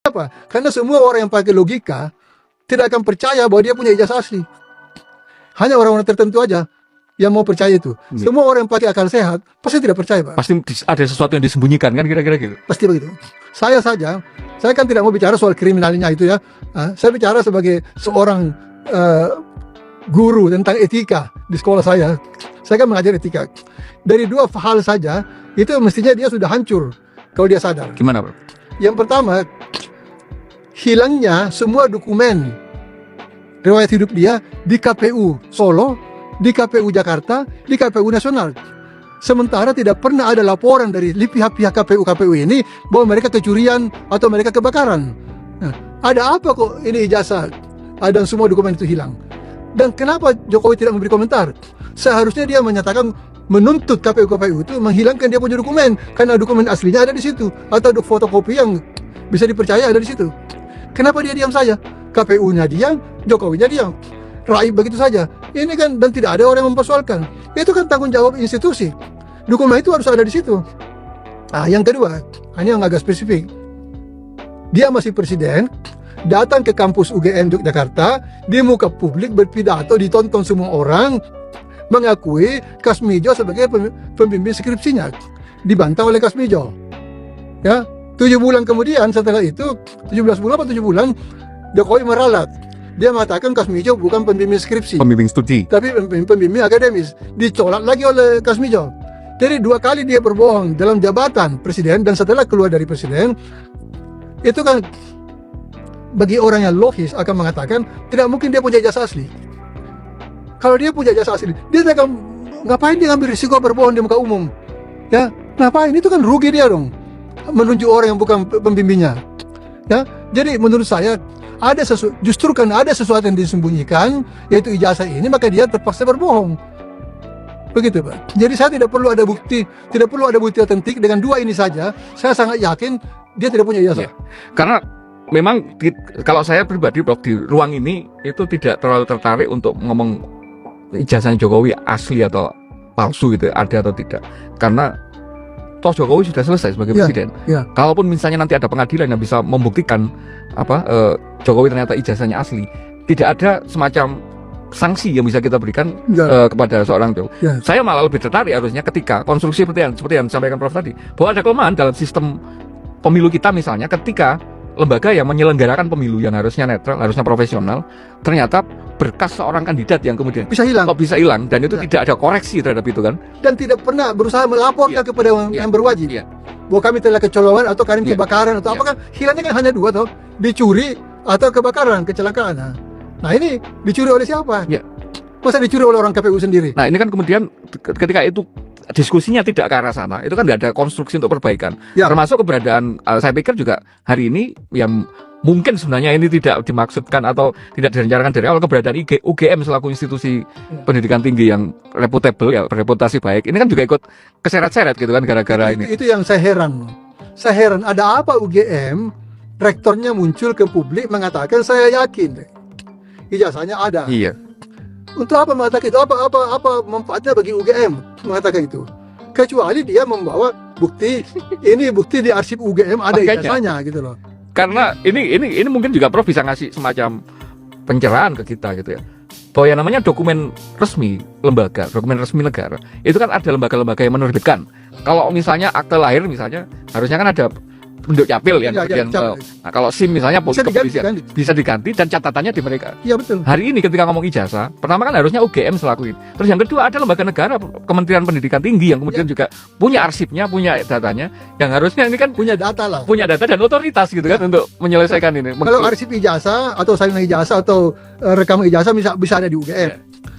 Kenapa? Karena semua orang yang pakai logika tidak akan percaya bahwa dia punya ijazah asli. Hanya orang-orang tertentu aja yang mau percaya itu. Semua orang yang pakai akal sehat pasti tidak percaya, Pak. Pasti ada sesuatu yang disembunyikan kan, kira-kira gitu. Pasti begitu. Saya kan tidak mau bicara soal kriminalnya itu ya. Saya bicara sebagai seorang guru tentang etika di sekolah saya. Saya kan mengajar etika. Dari dua hal saja itu mestinya dia sudah hancur kalau dia sadar. Gimana, Bro? Yang pertama, hilangnya semua dokumen riwayat hidup dia di KPU Solo, di KPU Jakarta, di KPU Nasional. Sementara tidak pernah ada laporan dari pihak-pihak KPU ini bahwa mereka kecurian atau mereka kebakaran. Nah, ada apa kok ini ijazah dan semua dokumen itu hilang? Dan kenapa Jokowi tidak memberi komentar? Seharusnya dia menyatakan menuntut KPU itu menghilangkan dia punya dokumen karena dokumen aslinya ada di situ atau fotokopi yang bisa dipercaya ada di situ. Kenapa dia diam saja? KPU-nya diam, Jokowi-nya diam. Raib begitu saja. Ini kan, dan tidak ada orang yang mempersoalkan. Itu kan tanggung jawab institusi. Dokumen itu harus ada di situ. Yang kedua, ini yang agak spesifik. Dia masih presiden, datang ke kampus UGM Yogyakarta, di muka publik berpidato, ditonton semua orang, mengakui Kasmijo sebagai pembimbing skripsinya. Dibantah oleh Kasmijo. Ya, 7 bulan kemudian setelah itu, 17 bulan atau 7 bulan, Jokowi meralat. Dia mengatakan Kasmijo bukan pembimbing skripsi, Pembimbing studi. tapi pembimbing akademis. Dicolak lagi oleh Kasmijo. Jadi 2 kali dia berbohong dalam jabatan presiden dan setelah keluar dari presiden. Itu kan bagi orang yang logis akan mengatakan tidak mungkin dia punya ijazah asli. Kalau dia punya ijazah asli, dia akan ngapain dia ngambil risiko berbohong di muka umum? Ya, ngapain? Itu kan rugi dia dong, menunjuk orang yang bukan pembimbingnya. Ya, jadi menurut saya justru karena ada sesuatu yang disembunyikan, yaitu ijazah ini, maka dia terpaksa berbohong. Begitu, Pak. Jadi saya tidak perlu ada bukti otentik. Dengan 2 ini saja, saya sangat yakin dia tidak punya ijazah. Ya. Karena memang kalau saya pribadi, Prof, di ruang ini itu tidak terlalu tertarik untuk ngomong ijazahnya Jokowi asli atau palsu gitu, ada atau tidak. Karena toh Jokowi sudah selesai sebagai presiden. Ya. Kalaupun misalnya nanti ada pengadilan yang bisa membuktikan Jokowi ternyata ijazahnya asli, tidak ada semacam sanksi yang bisa kita berikan kepada seorang Jokowi. Ya. Saya malah lebih tertarik harusnya ketika konstruksi seperti yang disampaikan Prof tadi, bahwa ada kelemahan dalam sistem pemilu kita, misalnya ketika lembaga yang menyelenggarakan pemilu yang harusnya netral, harusnya profesional, ternyata berkas seorang kandidat yang kemudian Bisa hilang. kok bisa hilang, dan itu tidak ada koreksi terhadap itu kan. Dan tidak pernah berusaha melaporkan kepada yang berwajib. Bahwa kami telah kecolongan atau kami kebakaran atau apakah hilangnya kan hanya 2 toh, dicuri atau kebakaran, kecelakaan. Nah ini dicuri oleh siapa? Masa dicuri oleh orang KPU sendiri? Nah ini kan kemudian ketika itu diskusinya tidak ke arah sana, itu kan tidak ada konstruksi untuk perbaikan. Termasuk keberadaan, saya pikir juga hari ini yang mungkin sebenarnya ini tidak dimaksudkan atau tidak direncanakan dari awal, keberadaan UGM selaku institusi pendidikan tinggi yang reputable, ya bereputasi baik, ini kan juga ikut keseret-seret gitu kan gara-gara ini. Itu yang saya heran. Ada apa UGM rektornya muncul ke publik mengatakan saya yakin ijazahnya ada. Iya. Untuk apa mengatakan itu? Apa manfaatnya bagi UGM mengatakan itu? Kecuali dia membawa bukti, ini bukti di arsip UGM ada ijazahnya gitu loh. Karena ini mungkin juga Prof bisa ngasih semacam pencerahan ke kita gitu ya, bahwa yang namanya dokumen resmi lembaga, dokumen resmi negara, itu kan ada lembaga-lembaga yang menerbitkan. Kalau misalnya akte lahir misalnya, harusnya kan ada penduduk capil yang kemudian nah, kalau SIM misalnya bisa diganti dan catatannya di mereka. Iya betul. Hari ini ketika ngomong ijazah, pertama kan harusnya UGM selakuin. Terus yang kedua ada lembaga negara, Kementerian Pendidikan Tinggi yang kemudian juga punya arsipnya, punya datanya, yang harusnya ini kan punya data lah. Punya data dan otoritas gitu kan untuk menyelesaikan ini. Kalau arsip ijazah atau salinan ijazah atau rekaman ijazah bisa ada di UGM.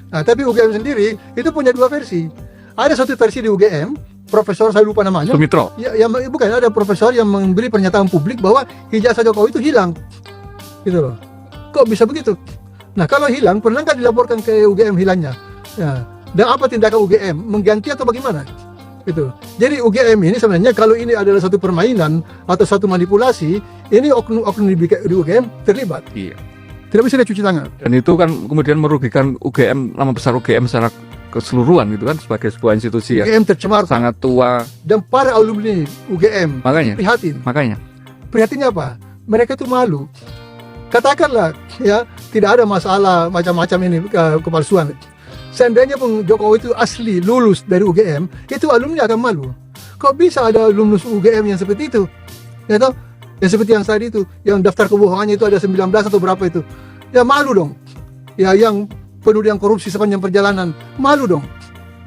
Nah, tapi UGM sendiri itu punya 2 versi. Ada satu versi di UGM, profesor saya lupa namanya. Sumitro. Bukan, ada profesor yang memberi pernyataan publik bahwa ijazah Jokowi itu hilang. Gitu loh. Kok bisa begitu? Nah, kalau hilang, pernah nggak dilaporkan ke UGM hilangnya? Ya. Dan apa tindakan UGM? Mengganti atau bagaimana? Gitu. Jadi UGM ini sebenarnya kalau ini adalah satu permainan atau satu manipulasi, ini oknum di UGM terlibat. Iya. Tidak bisa dicuci tangan. Dan itu kan kemudian merugikan UGM, nama besar UGM secara keseluruhan gitu kan, sebagai sebuah institusi UGM tercemar sangat tua dan para alumni UGM makanya prihatin. Prihatinnya apa? mereka itu malu. Katakanlah ya tidak ada masalah macam-macam ini kepalsuan. Seandainya pun Jokowi itu asli lulus dari UGM, itu alumni akan malu. Kok bisa ada lulus UGM yang seperti itu? Ya toh? Yang seperti yang tadi itu, yang daftar kebohongannya itu ada 19 atau berapa itu. Ya malu dong. Ya yang penuh dengan korupsi sepanjang perjalanan, malu dong.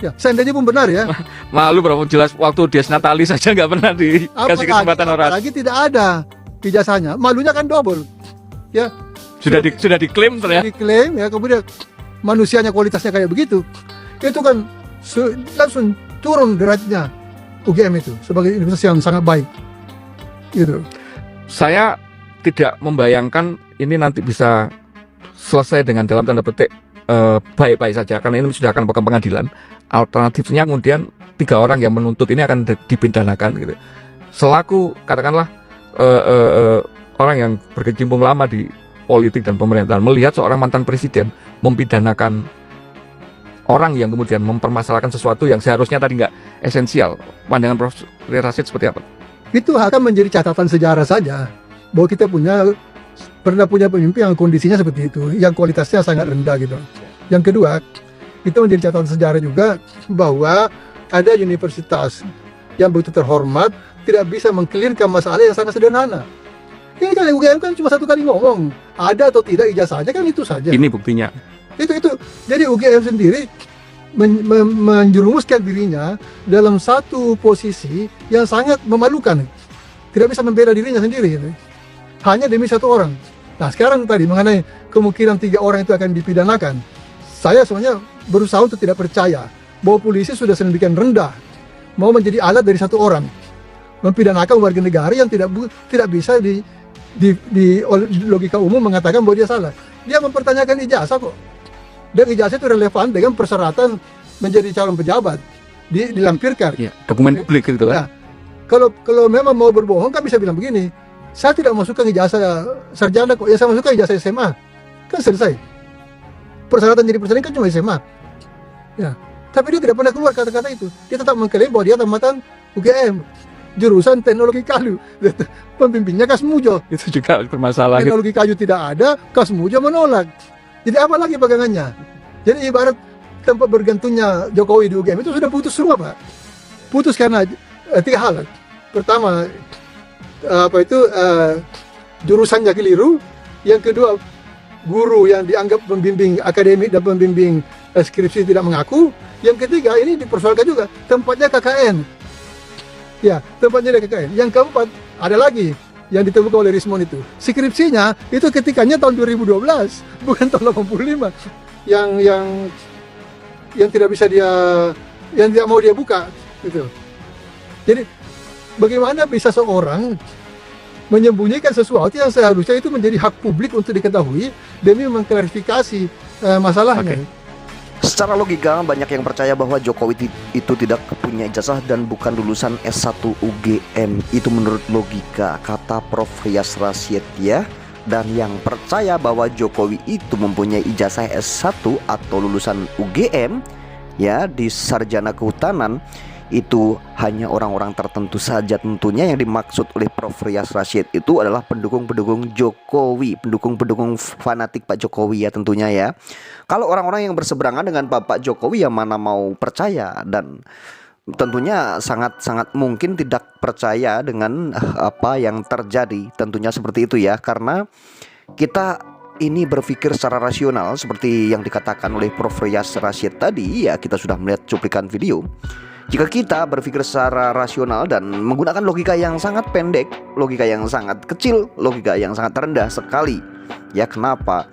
Ya, seandainya pun benar ya. Malu berapa jelas waktu Dies Natalis saja nggak pernah dikasih kesempatan orang. Apalagi tidak ada ijazahnya, malunya kan double. Ya, sudah diklaim ternyata. Diklaim ya, kemudian manusianya kualitasnya kayak begitu. Itu kan langsung turun derajatnya UGM itu sebagai universitas yang sangat baik. Gitu. Saya tidak membayangkan ini nanti bisa selesai dengan dalam tanda petik baik-baik saja, karena ini sudah akan ke pengadilan. Alternatifnya kemudian 3 orang yang menuntut ini akan dipidanakan gitu. Selaku katakanlah orang yang berkecimpung lama di politik dan pemerintahan, melihat seorang mantan presiden mempidanakan orang yang kemudian mempermasalahkan sesuatu yang seharusnya tadi nggak esensial. Pandangan Prof. Rashid seperti apa? Itu akan menjadi catatan sejarah saja bahwa kita pernah punya pemimpin yang kondisinya seperti itu, yang kualitasnya sangat rendah gitu. Yang kedua, itu menjadi catatan sejarah juga bahwa ada universitas yang begitu terhormat tidak bisa mengkelirkan masalah yang sangat sederhana. Ini kan UGM kan cuma satu kali ngomong, ada atau tidak ijazahnya kan itu saja. Ini buktinya. Itu. Jadi UGM sendiri menjerumuskan dirinya dalam satu posisi yang sangat memalukan. Tidak bisa membela dirinya sendiri gitu. Hanya demi satu orang. Nah sekarang tadi mengenai kemungkinan 3 orang itu akan dipidanakan, saya sebenarnya berusaha untuk tidak percaya bahwa polisi sudah sedemikian rendah mau menjadi alat dari satu orang mempidanakan warga negara yang tidak bisa di logika umum mengatakan bahwa dia salah. Dia mempertanyakan ijazah kok, dan ijazah itu relevan dengan persyaratan menjadi calon pejabat, dilampirkan ya, dokumen publik gitu kan. Nah, kalau memang mau berbohong kan bisa bilang begini, saya tidak masukkan ijazah sarjana kok, ya saya masukkan ijazah SMA, kan selesai. Persyaratan jadi presiden kan cuma SMA. Ya, tapi dia tidak pernah keluar kata-kata itu. Dia tetap mengklaim bahwa dia tamatan UGM, jurusan teknologi kayu. Pembimbingnya Kasmujo. Itu juga bermasalah. Teknologi kayu tidak ada, Kasmujo menolak. Jadi apa lagi pegangannya? Jadi ibarat tempat bergantungnya Jokowi di UGM itu sudah putus semua, Pak. Putus karena 3 hal. Pertama, jurusannya keliru. Yang kedua, guru yang dianggap pembimbing akademik dan pembimbing skripsi tidak mengaku. Yang ketiga, ini dipersoalkan juga tempatnya KKN. Ya, tempatnya KKN. Yang keempat, ada lagi yang ditemukan oleh Rismon itu. Skripsinya itu ketikanya tahun 2012, bukan tahun 85. Yang tidak bisa yang tidak mau dia buka gitu. Jadi bagaimana bisa seorang menyembunyikan sesuatu yang seharusnya itu menjadi hak publik untuk diketahui demi mengklarifikasi masalahnya. Okay. Secara logika, banyak yang percaya bahwa Jokowi itu tidak punya ijazah dan bukan lulusan S1 UGM. Itu menurut logika kata Prof. Rashid ya. Dan yang percaya bahwa Jokowi itu mempunyai ijazah S1 atau lulusan UGM ya di sarjana kehutanan, itu hanya orang-orang tertentu saja tentunya. Yang dimaksud oleh Prof. Rashid itu adalah pendukung-pendukung Jokowi, pendukung-pendukung fanatik Pak Jokowi ya tentunya ya. Kalau orang-orang yang berseberangan dengan Bapak Jokowi, yang mana mau percaya, dan tentunya sangat-sangat mungkin tidak percaya dengan apa yang terjadi, tentunya seperti itu ya. Karena kita ini berpikir secara rasional seperti yang dikatakan oleh Prof. Rashid tadi ya, kita sudah melihat cuplikan video. Jika kita berpikir secara rasional dan menggunakan logika yang sangat pendek, logika yang sangat kecil, logika yang sangat rendah sekali ya, kenapa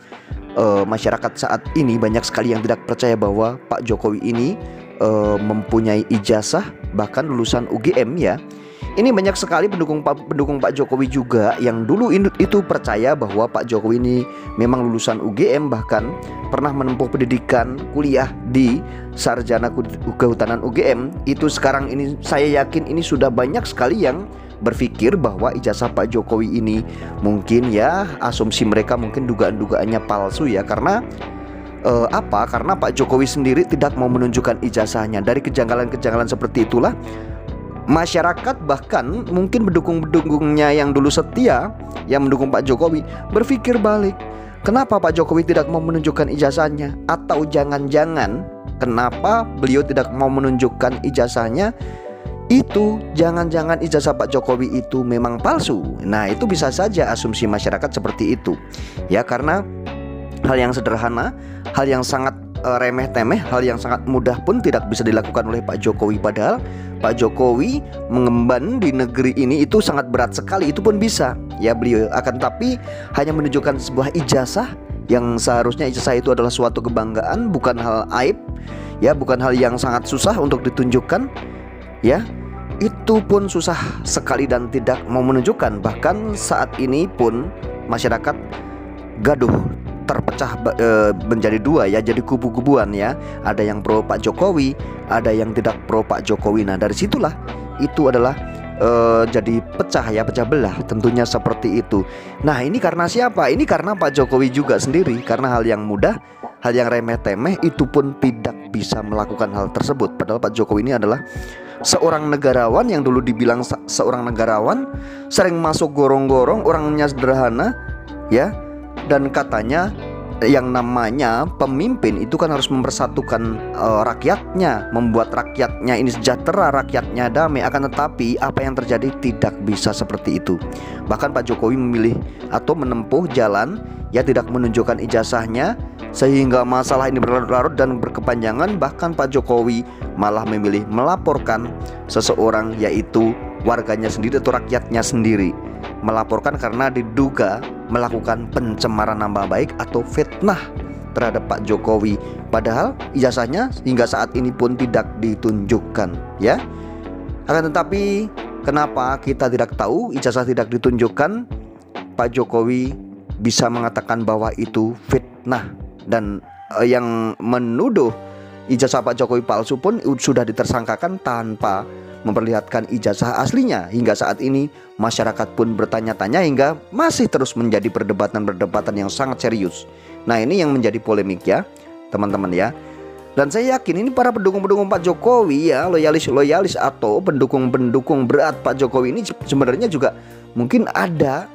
masyarakat saat ini banyak sekali yang tidak percaya bahwa Pak Jokowi ini mempunyai ijazah bahkan lulusan UGM ya. Ini banyak sekali pendukung Pak Jokowi juga yang dulu itu percaya bahwa Pak Jokowi ini memang lulusan UGM, bahkan pernah menempuh pendidikan kuliah di sarjana kehutanan UGM. Itu sekarang ini saya yakin ini sudah banyak sekali yang berpikir bahwa ijazah Pak Jokowi ini mungkin ya, asumsi mereka mungkin dugaan-dugaannya palsu ya. Karena Karena Pak Jokowi sendiri tidak mau menunjukkan ijazahnya. Dari kejanggalan-kejanggalan seperti itulah masyarakat bahkan mungkin pendukung-pendukungnya yang dulu setia, yang mendukung Pak Jokowi, berpikir balik. Kenapa Pak Jokowi tidak mau menunjukkan ijazahnya? Atau jangan-jangan kenapa beliau tidak mau menunjukkan ijazahnya? Itu jangan-jangan ijazah Pak Jokowi itu memang palsu. Nah, itu bisa saja asumsi masyarakat seperti itu. Ya, karena hal yang sederhana, hal yang sangat remeh-temeh, hal yang sangat mudah pun tidak bisa dilakukan oleh Pak Jokowi. Padahal Pak Jokowi mengemban di negeri ini itu sangat berat sekali. Itu pun bisa. Ya, beliau akan tapi hanya menunjukkan sebuah ijazah yang seharusnya ijazah itu adalah suatu kebanggaan, bukan hal aib. Ya, bukan hal yang sangat susah untuk ditunjukkan. Ya, itu pun susah sekali dan tidak mau menunjukkan. Bahkan saat ini pun masyarakat gaduh, terpecah menjadi dua ya, jadi kubu-kubuan ya. Ada yang pro Pak Jokowi, ada yang tidak pro Pak Jokowi. Nah, dari situlah itu adalah jadi pecah ya, pecah belah tentunya seperti itu. Nah, ini karena siapa? Ini karena Pak Jokowi juga sendiri. Karena hal yang mudah, hal yang remeh-temeh itu pun tidak bisa melakukan hal tersebut. Padahal Pak Jokowi ini adalah seorang negarawan yang dulu dibilang seorang negarawan, sering masuk gorong-gorong, orangnya sederhana ya. Dan katanya yang namanya pemimpin itu kan harus mempersatukan rakyatnya, membuat rakyatnya ini sejahtera, rakyatnya damai. Akan tetapi apa yang terjadi tidak bisa seperti itu. Bahkan Pak Jokowi memilih atau menempuh jalan ya, tidak menunjukkan ijazahnya, sehingga masalah ini berlarut-larut dan berkepanjangan. Bahkan Pak Jokowi malah memilih melaporkan seseorang, yaitu warganya sendiri atau rakyatnya sendiri. Melaporkan karena diduga melakukan pencemaran nama baik atau fitnah terhadap Pak Jokowi. Padahal ijazahnya hingga saat ini pun tidak ditunjukkan ya. Akan tetapi kenapa kita tidak tahu ijazah tidak ditunjukkan? Pak Jokowi bisa mengatakan bahwa itu fitnah. Dan yang menuduh ijazah Pak Jokowi palsu pun sudah ditersangkakan tanpa memperlihatkan ijazah aslinya. Hingga saat ini masyarakat pun bertanya-tanya hingga masih terus menjadi perdebatan-perdebatan yang sangat serius. Nah, ini yang menjadi polemik ya teman-teman ya. Dan saya yakin ini para pendukung-pendukung Pak Jokowi ya, loyalis-loyalis atau pendukung-pendukung berat Pak Jokowi ini sebenarnya juga mungkin ada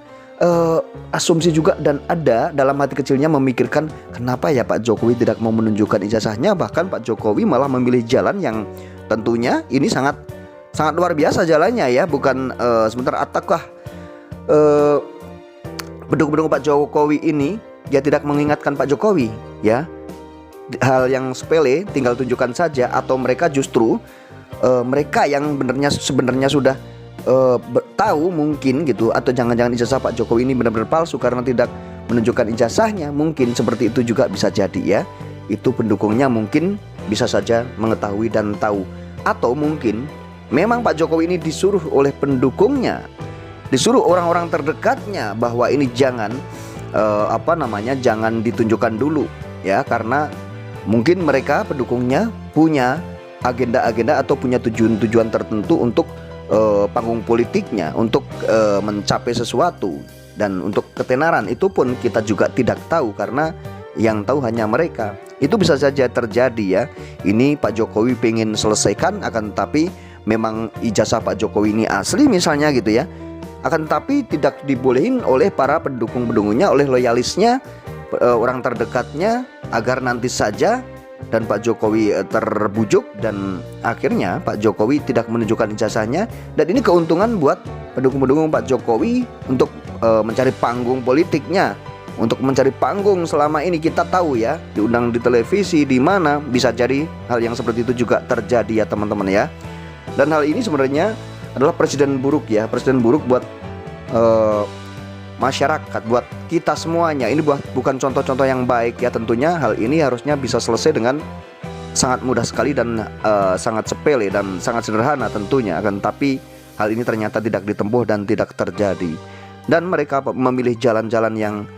asumsi juga, dan ada dalam hati kecilnya memikirkan kenapa ya Pak Jokowi tidak mau menunjukkan ijazahnya. Bahkan Pak Jokowi malah memilih jalan yang tentunya ini sangat luar biasa jalannya ya. Bukan sebentar, ataukah pendukung-pendukung Pak Jokowi ini ya tidak mengingatkan Pak Jokowi ya, hal yang sepele tinggal tunjukkan saja, atau mereka justru mereka yang sebenarnya sudah tahu mungkin gitu, atau jangan-jangan ijazah Pak Jokowi ini benar-benar palsu karena tidak menunjukkan ijazahnya. Mungkin seperti itu juga bisa jadi ya. Itu pendukungnya mungkin bisa saja mengetahui dan tahu. Atau mungkin memang Pak Jokowi ini disuruh oleh pendukungnya, disuruh orang-orang terdekatnya bahwa ini jangan jangan ditunjukkan dulu ya, karena mungkin mereka pendukungnya punya agenda-agenda atau punya tujuan-tujuan tertentu untuk panggung politiknya, untuk mencapai sesuatu, dan untuk ketenaran itu pun kita juga tidak tahu karena yang tahu hanya mereka. Itu bisa saja terjadi ya. Ini Pak Jokowi pengen selesaikan, akan tapi memang ijazah Pak Jokowi ini asli misalnya gitu ya, akan tapi tidak dibolehin oleh para pendukung-pendukungnya, oleh loyalisnya, orang terdekatnya, agar nanti saja dan Pak Jokowi terbujuk dan akhirnya Pak Jokowi tidak menunjukkan ijazahnya. Dan ini keuntungan buat pendukung-pendukung Pak Jokowi untuk mencari panggung politiknya, untuk mencari panggung. Selama ini kita tahu ya, diundang di televisi, di mana bisa jadi hal yang seperti itu juga terjadi ya teman-teman ya. Dan hal ini sebenarnya adalah presiden buruk ya, presiden buruk buat masyarakat, buat kita semuanya. Ini bukan contoh-contoh yang baik ya. Tentunya hal ini harusnya bisa selesai dengan sangat mudah sekali dan sangat sepele dan sangat sederhana tentunya. Akan tapi hal ini ternyata tidak ditempuh dan tidak terjadi. Dan mereka memilih jalan-jalan yang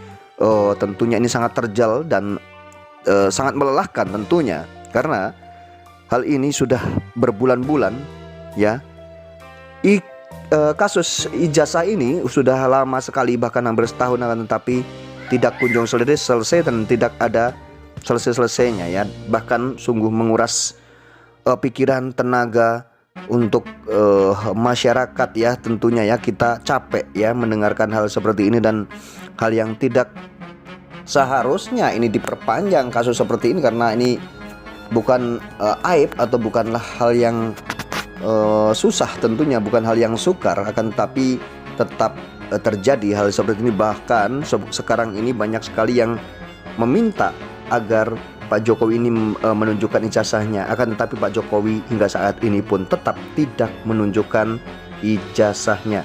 tentunya ini sangat terjal dan sangat melelahkan tentunya. Karena hal ini sudah berbulan-bulan ya. Kasus ijazah ini sudah lama sekali, bahkan hampir setahun, akan tetapi tidak kunjung selesai dan tidak ada selesai-selesainya ya. Bahkan sungguh menguras pikiran, tenaga, untuk masyarakat ya, tentunya ya kita capek ya mendengarkan hal seperti ini, dan hal yang tidak seharusnya ini diperpanjang kasus seperti ini, karena ini bukan aib atau bukanlah hal yang susah, tentunya bukan hal yang sukar, akan tetapi tetap terjadi hal seperti ini. Bahkan sekarang ini banyak sekali yang meminta agar Pak Jokowi ini menunjukkan ijazahnya, akan tetapi Pak Jokowi hingga saat ini pun tetap tidak menunjukkan ijazahnya.